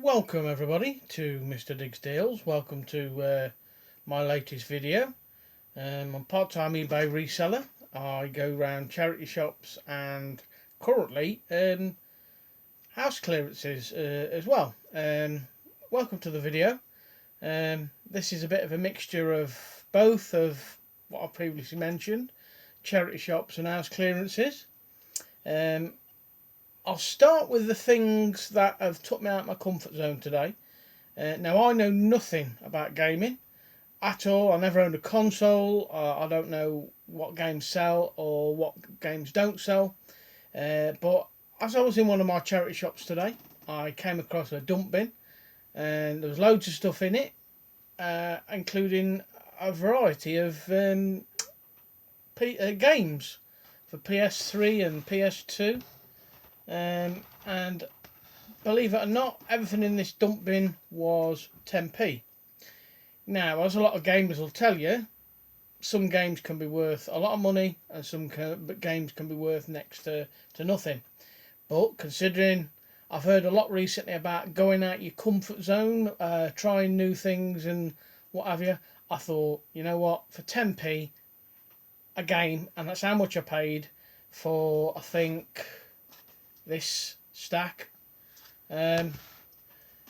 Welcome everybody to Mr. Diggs Deals. Welcome to my latest video. I'm a part-time eBay reseller. I go around charity shops and currently house clearances as well. Welcome to the video. This is a bit of a mixture of both of what I previously mentioned, charity shops and house clearances. I'll start with the things that have took me out of my comfort zone today. Now, I know nothing about gaming at all. I never owned a console. I don't know what games sell or what games don't sell. But as I was in one of my charity shops today, I came across a dump bin and there was loads of stuff in it, including a variety of games for PS3 and PS2. And believe it or not, everything in this dump bin was 10p. Now, as a lot of gamers will tell you, some games can be worth a lot of money and some games can be worth next to nothing. But considering I've heard a lot recently about going out your comfort zone, trying new things and what have you, I thought, you know what, for 10p a game, and that's how much I paid for, I think, this stack, 10,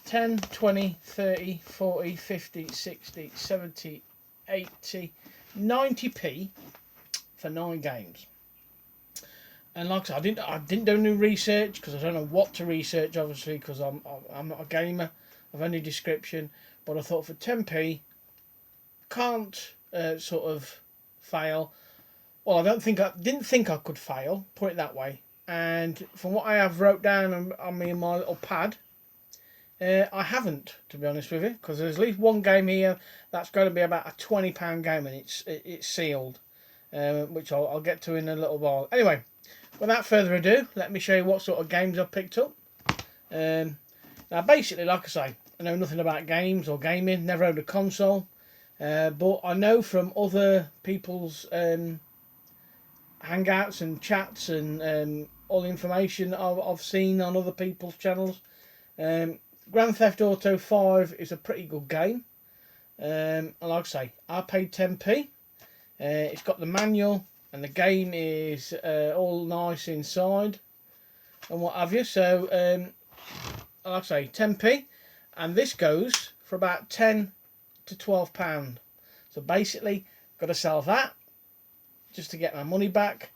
20, 30, 40, 50, 60, 70, 80, 90p for 9 games. And like I said, I didn't do any research because I don't know what to research, obviously, because I'm not a gamer of any description. But I thought for 10p, can't sort of fail. Well, I didn't think I could fail. Put it that way. And from what I have wrote down on me in my little pad, I haven't, to be honest with you, because there's at least one game here that's going to be about a £20 game, and it's sealed, which I'll get to in a little while. Anyway, without further ado, let me show you what sort of games I've picked up. Now, basically, like I say, I know nothing about games or gaming, never owned a console, but I know from other people's hangouts and chats and all the information I've seen on other people's channels. Grand Theft Auto 5 is a pretty good game. And like I say, I paid 10p. It's got the manual and the game is all nice inside and what have you. So, like I say, 10p. And this goes for about 10 to £12. So basically, got to sell that just to get my money back.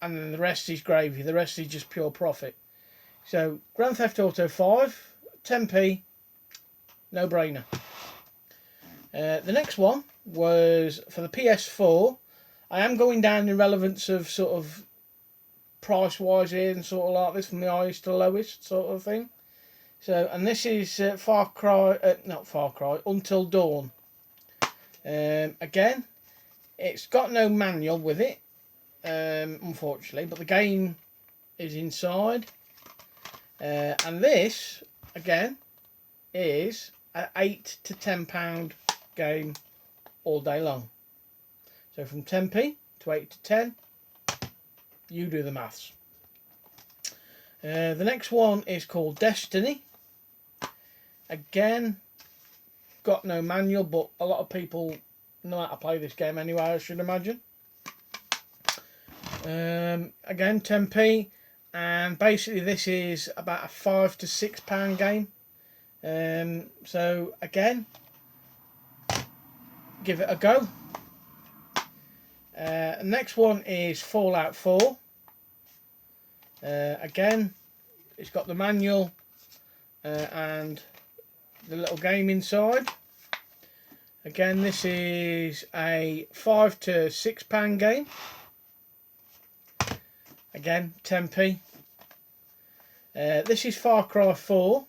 And then the rest is gravy. The rest is just pure profit. So, Grand Theft Auto 5, 10p, no brainer. The next one was for the PS4. I am going down the relevance of sort of price-wise here and sort of like this, from the highest to lowest sort of thing. So, and this is not Far Cry, Until Dawn. Again, it's got no manual with it. Unfortunately, but the game is inside, and this again is an £8 to £10 game all day long. So from 10p to 8 to 10, you do the maths. The next one is called Destiny. Again, got no manual, but a lot of people know how to play this game anyway, I should imagine. Again, 10p, and basically this is about a £5 to £6 game. So again, give it a go. The next one is Fallout 4. Again, it's got the manual and the little game inside. Again, this is a £5 to £6 game. Again, 10p. This is Far Cry 4.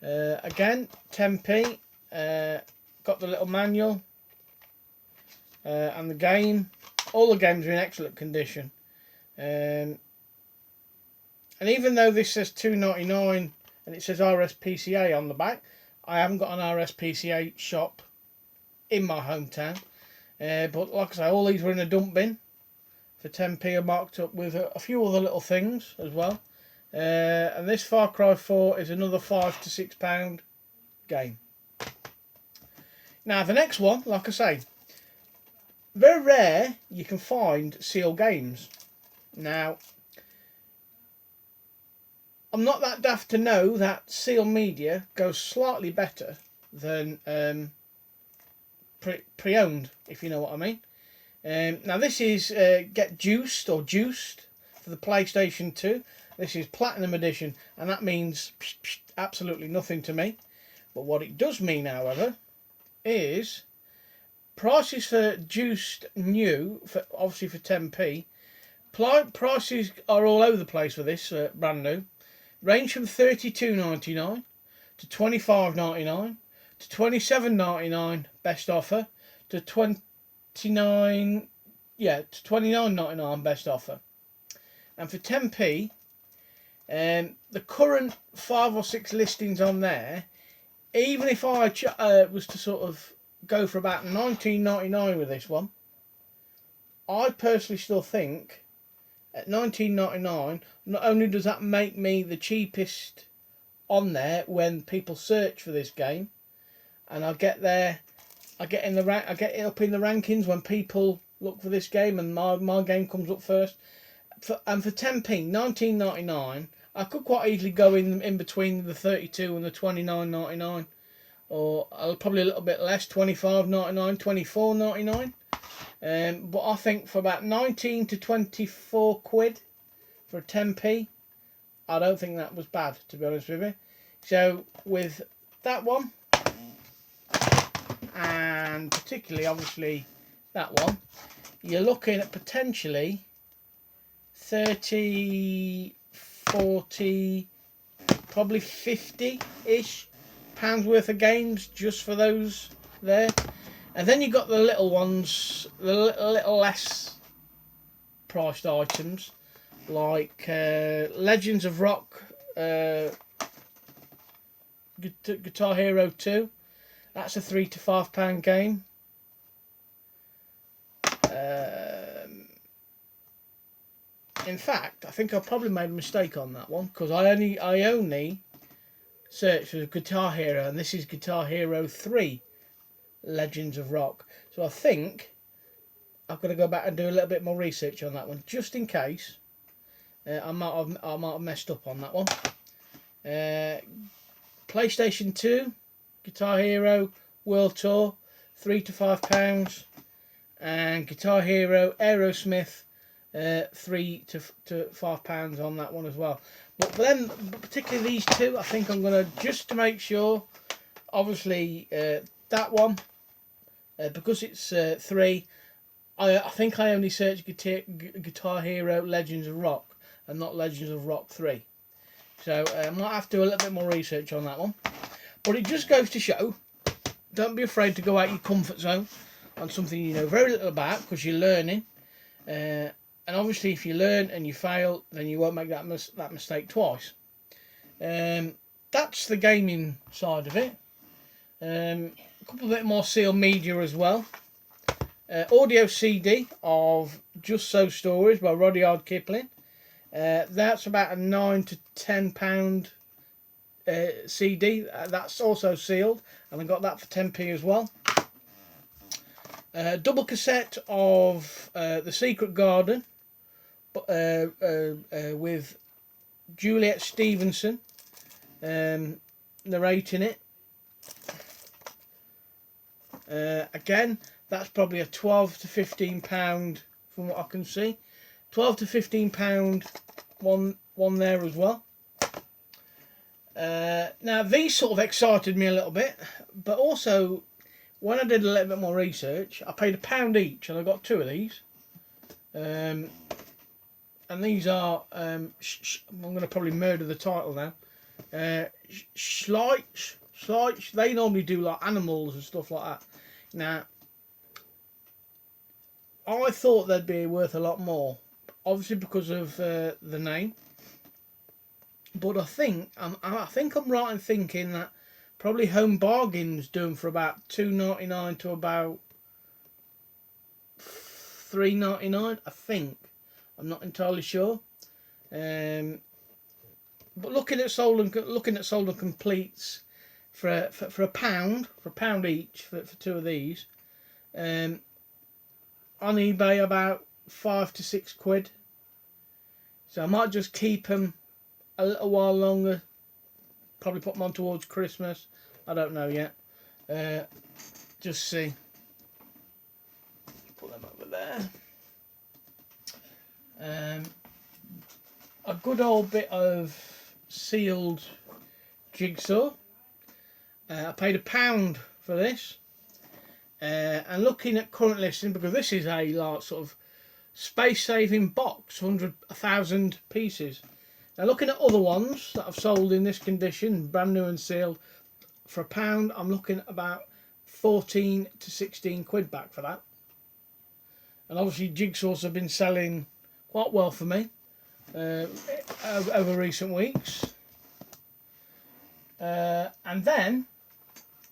Again, 10p. Got the little manual and the game. All the games are in excellent condition. And even though this says $2.99 and it says RSPCA on the back, I haven't got an RSPCA shop in my hometown. But like I say, all these were in a dump bin for 10p, are marked up with a few other little things as well. And this Far Cry 4 is another £5 to £6 game. Now the next one, like I say, very rare you can find sealed games. Now, I'm not that daft to know that sealed media goes slightly better than pre-owned, if you know what I mean. Now this is Get Juiced or Juiced for the PlayStation 2. This is Platinum Edition, and that means absolutely nothing to me. But what it does mean, however, is prices for Juiced New, obviously for 10p. Prices are all over the place for this brand new. Range from $32.99 to $25.99 to $27.99 best offer to $29.99 best offer. And for 10p, the current 5 or 6 listings on there, even if I was to sort of go for about $19.99 with this one, I personally still think at $19.99, not only does that make me the cheapest on there when people search for this game, and I get it up in the rankings when people look for this game, and my game comes up first. And for 10p, $19.99, I could quite easily go in between the 32 and the $29.99, or probably a little bit less, $25.99, $24.99. But I think for about 19 to 24 quid for a 10p, I don't think that was bad, to be honest with you. So with that one, and particularly obviously that one, you're looking at potentially 30, 40, probably 50-ish pounds worth of games just for those there. And then you got the little ones, the little less priced items, like Legends of Rock, Guitar Hero 2. That's a £3 to £5 game. In fact, I think I probably made a mistake on that one, because I only searched for Guitar Hero, and this is Guitar Hero 3 Legends of Rock. So I think I've got to go back and do a little bit more research on that one, just in case. I might have messed up on that one. PlayStation 2 Guitar Hero World Tour, £3 to £5, and Guitar Hero Aerosmith, £3 to £5 on that one as well. But for them, particularly these two, I think I'm going to, just to make sure, obviously that one, because it's 3, I think I only searched Guitar Hero Legends of Rock and not Legends of Rock 3. So I might have to do a little bit more research on that one. But it just goes to show, don't be afraid to go out your comfort zone on something you know very little about, because you're learning. And obviously if you learn and you fail, then you won't make that mistake twice. That's the gaming side of it. A couple of bit more sealed media as well. Audio CD of Just So Stories by Rudyard Kipling. That's about a £9 to £10 CD. That's also sealed, and I got that for 10p as well. Double cassette of The Secret Garden with Juliet Stevenson narrating it. Again, that's probably a £12 to £15 from what I can see. £12 to £15 one there as well. Now these sort of excited me a little bit, but also when I did a little bit more research, I paid £1 each, and I got 2 of these. And these are I'm going to probably murder the title now. Schleich. They normally do like animals and stuff like that. Now, I thought they'd be worth a lot more, obviously because of the name. But I think I'm right in thinking that probably Home Bargains do them for about $2.99 to about $3.99. I think. I'm not entirely sure. but looking at sold and completes for a pound each for two of these, on eBay about £5 to £6. So I might just keep them a little while longer. Probably put them on towards Christmas. I don't know yet. Just see. Put them over there. A good old bit of sealed jigsaw. I paid £1 for this. And looking at current listing, because this is a like sort of space-saving box, 1,000 pieces. Now looking at other ones that I've sold in this condition, brand new and sealed, for £1, I'm looking at about 14 to 16 quid back for that. And obviously jigsaws have been selling quite well for me over recent weeks. And then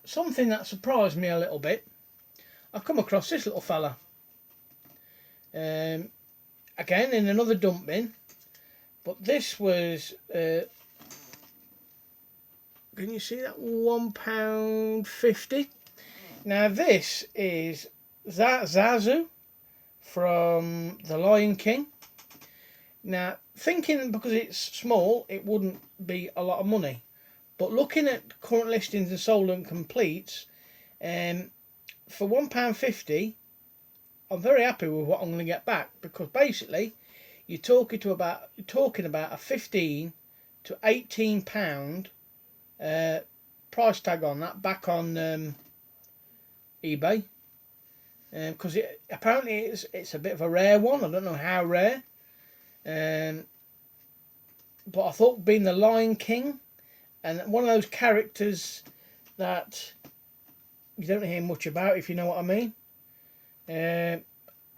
something that surprised me a little bit, I've come across this little fella. Again in another dump bin, but this was can you see that, £1.50. Now this is Zazu from The Lion King. Now thinking because it's small it wouldn't be a lot of money, but looking at current listings and sold and completes, for £1.50 I'm very happy with what I'm going to get back, because basically you're talking about a £15 to £18 price tag on that back on eBay, because apparently it's a bit of a rare one. I don't know how rare, but I thought, being the Lion King and one of those characters that you don't hear much about, if you know what I mean.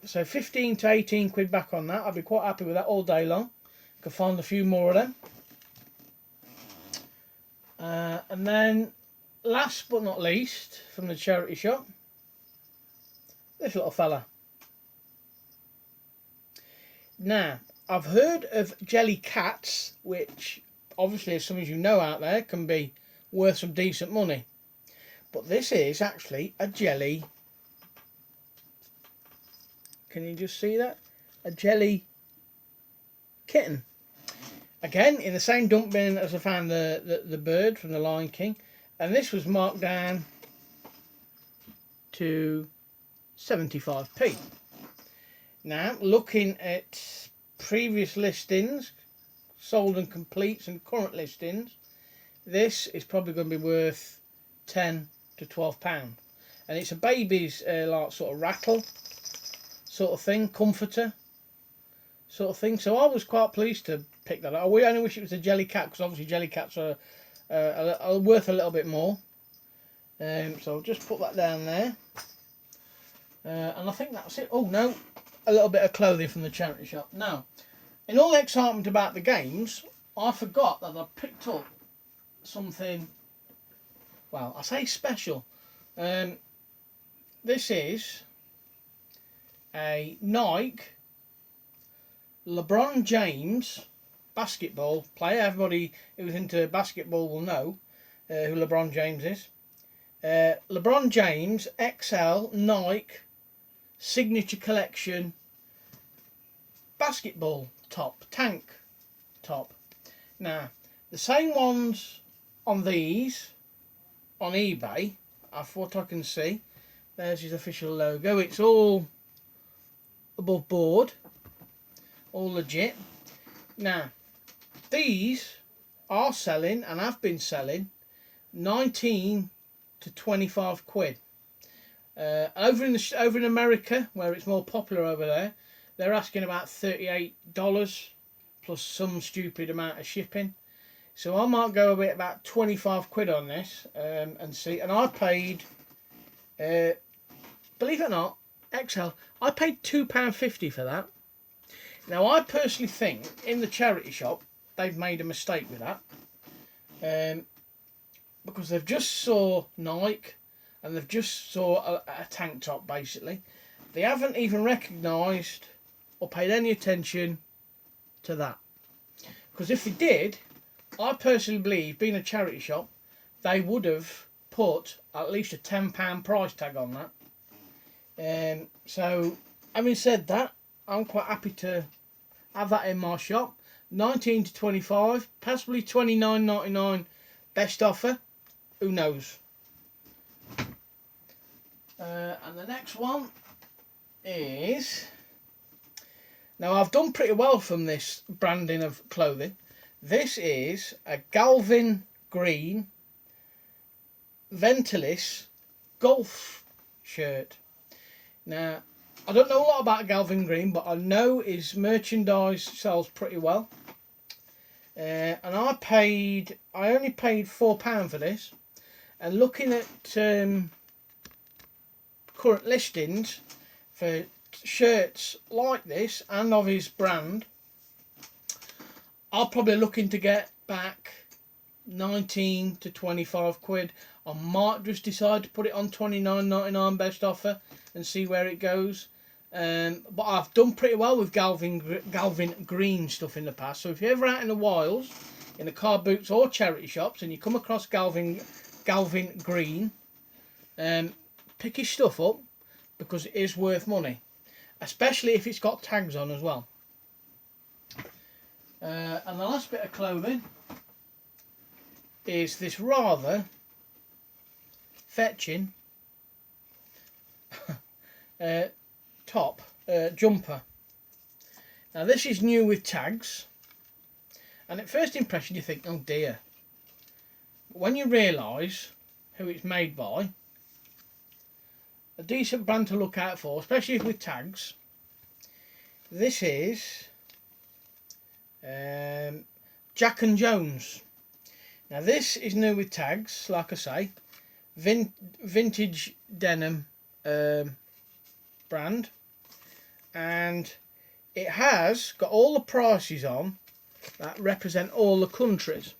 So 15 to 18 quid back on that. I'd be quite happy with that all day long. Could find a few more of them. And then last but not least, from the charity shop, this little fella. Now I've heard of jelly cats, which obviously, as some of you know out there, can be worth some decent money. But this is actually a jelly. Can you just see that? A jelly kitten. Again, in the same dump bin as I found the bird from The Lion King. And this was marked down to 75p. Now, looking at previous listings, sold and completes and current listings, this is probably going to be worth £10 to £12. And it's a baby's like sort of rattle sort of thing, comforter sort of thing. So I was quite pleased to pick that up. We only wish it was a jelly cat, because obviously jelly cats are worth a little bit more. So I'll just put that down there. And I think that's it. Oh no, a little bit of clothing from the charity shop. Now, in all the excitement about the games, I forgot that I picked up something, well, I say special. This is a Nike Lebron James basketball player. Everybody who's into basketball will know who LeBron James is. LeBron James XL Nike Signature Collection basketball top, tank top. Now, the same ones on these on eBay, of what I can see. There's his official logo. It's all above board, all legit. Now, these are selling, and have been selling, 19 to 25 quid. Over in America, where it's more popular over there, they're asking about $38 plus some stupid amount of shipping. So I might go about 25 quid on this and see. And I paid, believe it or not, XL, I paid £2.50 for that. Now I personally think in the charity shop they've made a mistake with that, because they've just saw Nike and they've just saw a tank top basically. They haven't even recognised or paid any attention to that, because if they did, I personally believe, being a charity shop, they would have put at least a £10 price tag on that. So, having said that, I'm quite happy to have that in my shop. 19 to 25, possibly 29.99 best offer. Who knows? And the next one is... Now, I've done pretty well from this branding of clothing. This is a Galvan green Ventilis golf shirt. Now, I don't know a lot about Galvan green, but I know his merchandise sells pretty well. And I only paid £4 for this. And looking at current listings for shirts like this and of his brand, I'm probably looking to get back 19 to 25 quid. I might just decide to put it on 29.99 best offer and see where it goes. But I've done pretty well with Galvan green stuff in the past. So if you're ever out in the wilds, in the car boots or charity shops, and you come across Galvan green, pick his stuff up, because it is worth money, especially if it's got tags on as well. And the last bit of clothing is this rather fetching top jumper. Now this is new with tags, and at first impression you think, oh dear, but when you realise who it's made by, a decent brand to look out for, especially with tags. This is Jack and Jones. Now this is new with tags, like I say, vintage denim brand, and it has got all the prices on that represent all the countries.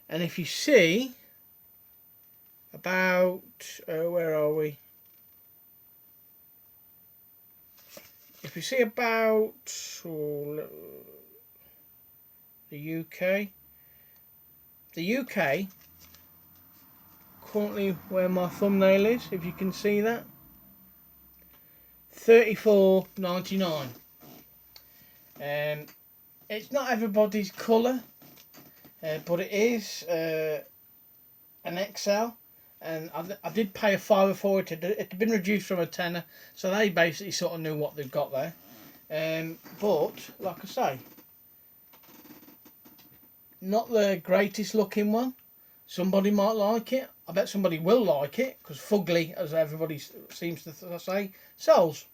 And if you see about where are we? If you see about the UK, currently where my thumbnail is, if you can see that, $34.99. It's not everybody's colour, but it is an XL, and I did pay a £5 for it. It had been reduced from a tenner, so they basically sort of knew what they've got there. But like I say, not the greatest looking one. Somebody might like it. I bet somebody will like it, because fugly, as everybody seems to say, sells.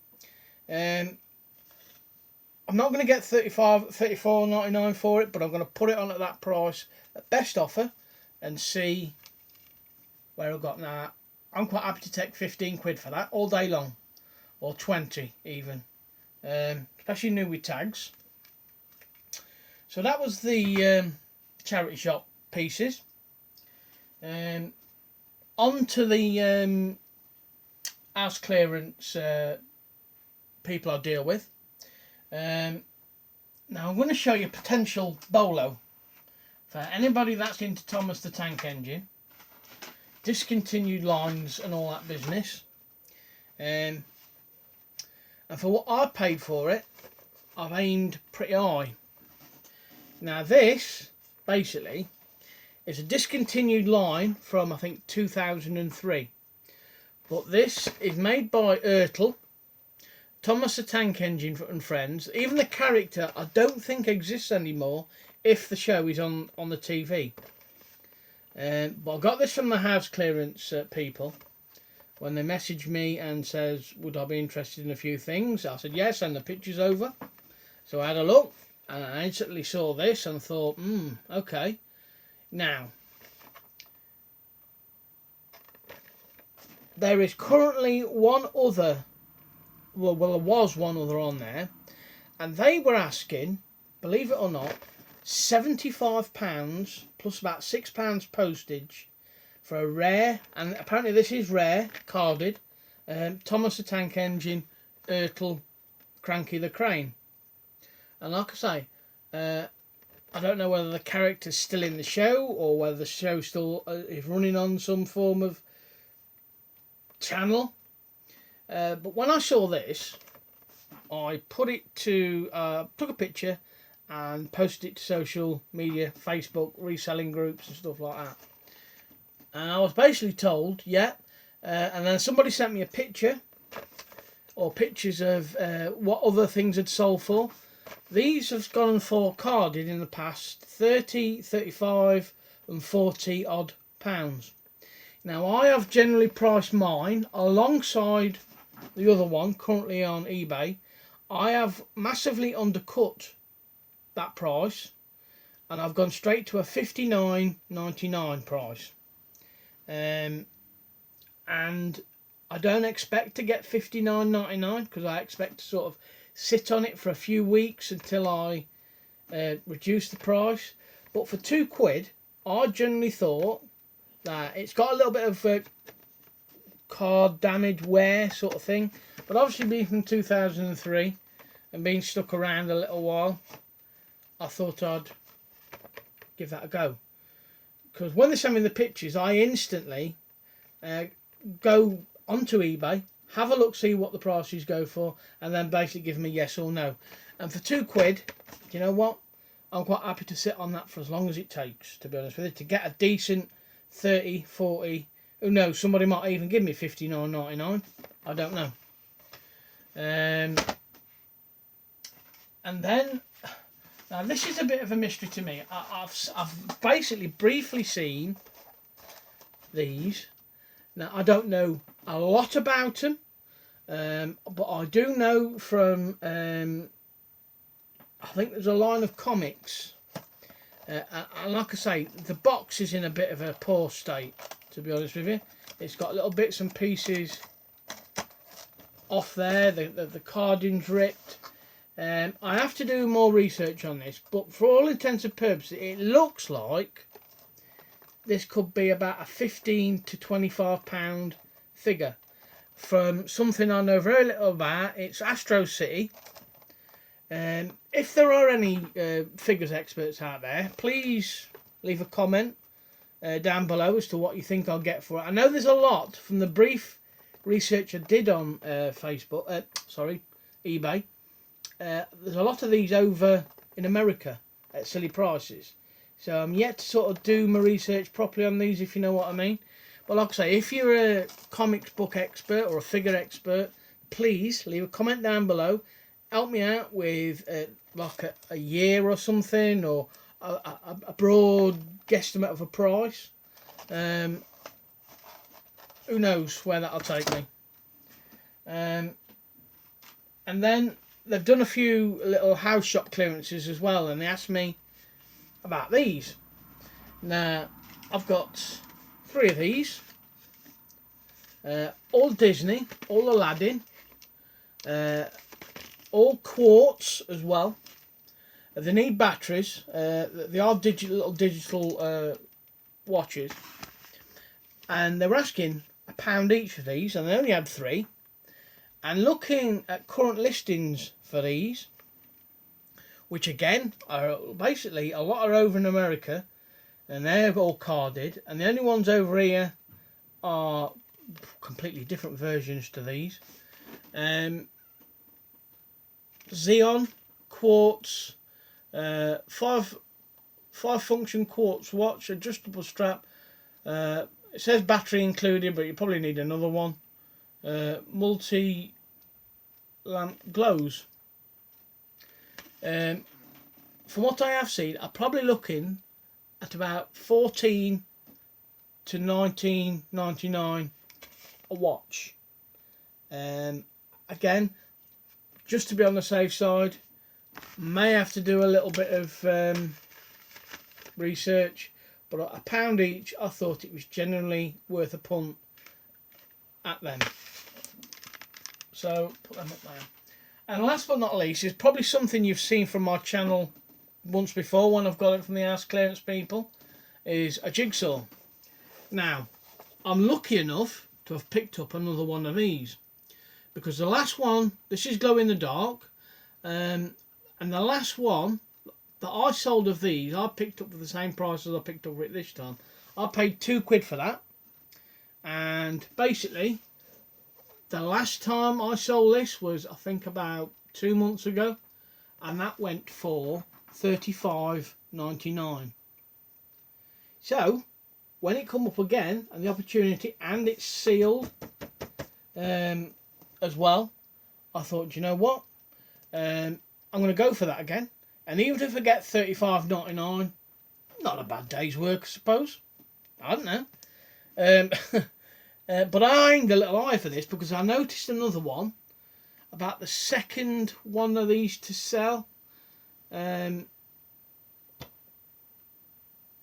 I'm not going to get $34.99 for it, but I'm going to put it on at that price, at best offer, and see where I've got now. I'm quite happy to take 15 quid for that all day long, or 20 even, especially new with tags. So that was the charity shop pieces. On to the house clearance people I deal with. Now I'm going to show you a potential bolo for anybody that's into Thomas the Tank Engine, discontinued lines and all that business. And for what I paid for it, I've aimed pretty high. Now this basically is a discontinued line from I think 2003, but this is made by Thomas the Tank Engine and Friends. Even the character I don't think exists anymore if the show is on the TV. But I got this from the house clearance people when they messaged me and says would I be interested in a few things. I said yes, send the pictures over. So I had a look and I instantly saw this and thought, okay. Now, there is currently one other, well there was one other on there, and they were asking, believe it or not, £75 plus about £6 postage for a rare, and apparently this is rare, carded, Thomas the Tank Engine, Cranky the Crane. And like I say, I don't know whether the character's still in the show or whether the show still is running on some form of channel. But when I saw this, I put it to took a picture and posted it to social media, Facebook, reselling groups and stuff like that. And I was basically told, yeah. And then somebody sent me a picture or pictures of what other things had sold for. These have gone for carded in the past 30, 35 and 40 odd pounds. Now I have generally priced mine alongside the other one currently on eBay. I have massively undercut that price and I've gone straight to a $59.99 price. And I don't expect to get $59.99 because I expect to sort of sit on it for a few weeks until I reduce the price. But for £2, I generally thought that it's got a little bit of card damage wear sort of thing, but obviously being from 2003 and being stuck around a little while, I thought I'd give that a go. Because when they send me the pictures, I instantly go onto eBay, have a look, see what the prices go for, and then basically give me yes or no. And for £2, you know what? I'm quite happy to sit on that for as long as it takes, to be honest with you, to get a decent 30, 40. Who knows? Somebody might even give me $59.99. I don't know. And then, now this is a bit of a mystery to me. I've basically briefly seen these. Now I don't know a lot about them, but I do know from I think there's a line of comics, and like I say, the box is in a bit of a poor state, to be honest with you. It's got little bits and pieces off there, the carding's ripped. I have to do more research on this, but for all intents and purposes, it looks like this could be about a £15 to £25 figure. From something I know very little about, it's Astro City. If there are any figures experts out there, please leave a comment down below as to what you think I'll get for it. I know there's a lot from the brief research I did on eBay. There's a lot of these over in America at silly prices. So I'm yet to sort of do my research properly on these, if you know what I mean. But like I say, if you're a comics book expert or a figure expert, please leave a comment down below. Help me out with like a year or something, or a broad guesstimate of a price. Who knows where that'll take me. And then they've done a few little house shop clearances as well, and they asked me about these. Now I've got 3 of these, all Disney, all Aladdin, all quartz as well. They need batteries. They are little digital watches, and they were asking £1 each of these, and they only had 3. And looking at current listings for these, which again are basically a lot are over in America, and they're all carded, and the only ones over here are completely different versions to these. Xeon quartz, 5 function quartz watch, adjustable strap. It says battery included, but you probably need another one. Multi lamp glows. From what I have seen, I'm probably looking at about $14 to $19.99 a watch. Again, just to be on the safe side, may have to do a little bit of research, but £1 each, I thought it was genuinely worth a punt at them. So put them up there. And last but not least, is probably something you've seen from my channel once before when I've got it from the house clearance people, is a jigsaw. Now, I'm lucky enough to have picked up another one of these, because the last one, this is glow in the dark, and the last one, that I sold of these, I picked up for the same price as I picked up for it this time. I paid £2 for that. And basically, the last time I sold this was, I think, about 2 months ago. And that went for $35.99. So, when it come up again, and the opportunity, and it's sealed as well, I thought, do you know what? I'm going to go for that again. And even if I get $35.99, not a bad day's work, I suppose. I don't know. But I aimed a little eye for this because I noticed another one about the second one of these to sell.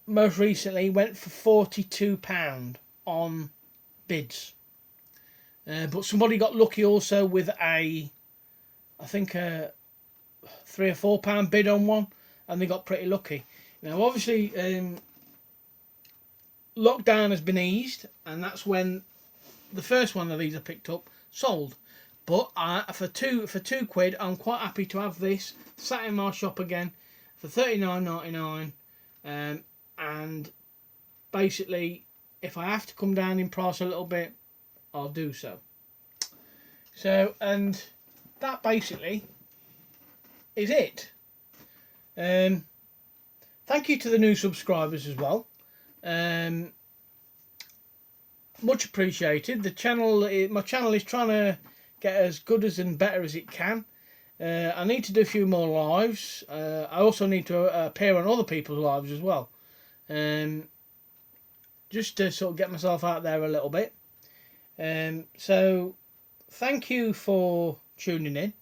Most recently went for £42 on bids. But somebody got lucky also with I think a £3 or £4 bid on one, and they got pretty lucky. Now obviously lockdown has been eased, and that's when the first one of these I picked up sold. But for £2, I'm quite happy to have this sat in my shop again for $39.99. And basically, if I have to come down in price a little bit, I'll do so. So, and that basically is it. Thank you to the new subscribers as well. Much appreciated. My channel is trying to get as good as and better as it can. I need to do a few more lives. I also need to appear on other people's lives as well. Just to sort of get myself out there a little bit. So thank you for tuning in.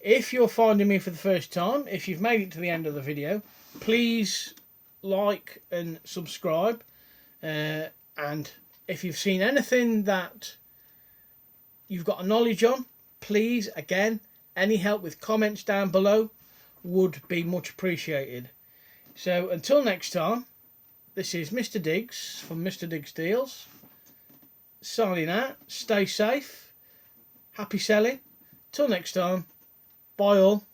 If you're finding me for the first time, if you've made it to the end of the video, please like and subscribe. And if you've seen anything that you've got a knowledge on, please, again, any help with comments down below would be much appreciated. So until next time, this is Mr. Diggs from Mr. Diggs Deals, signing out. Stay safe, happy selling. Till next time, bye all.